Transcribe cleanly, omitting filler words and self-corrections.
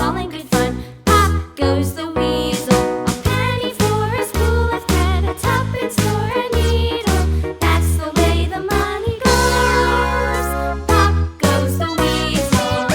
all in good fun. Pop goes the weasel, a penny for a spool of thread, a tuppence for a needle. That's the way the money goes. Pop goes the weasel.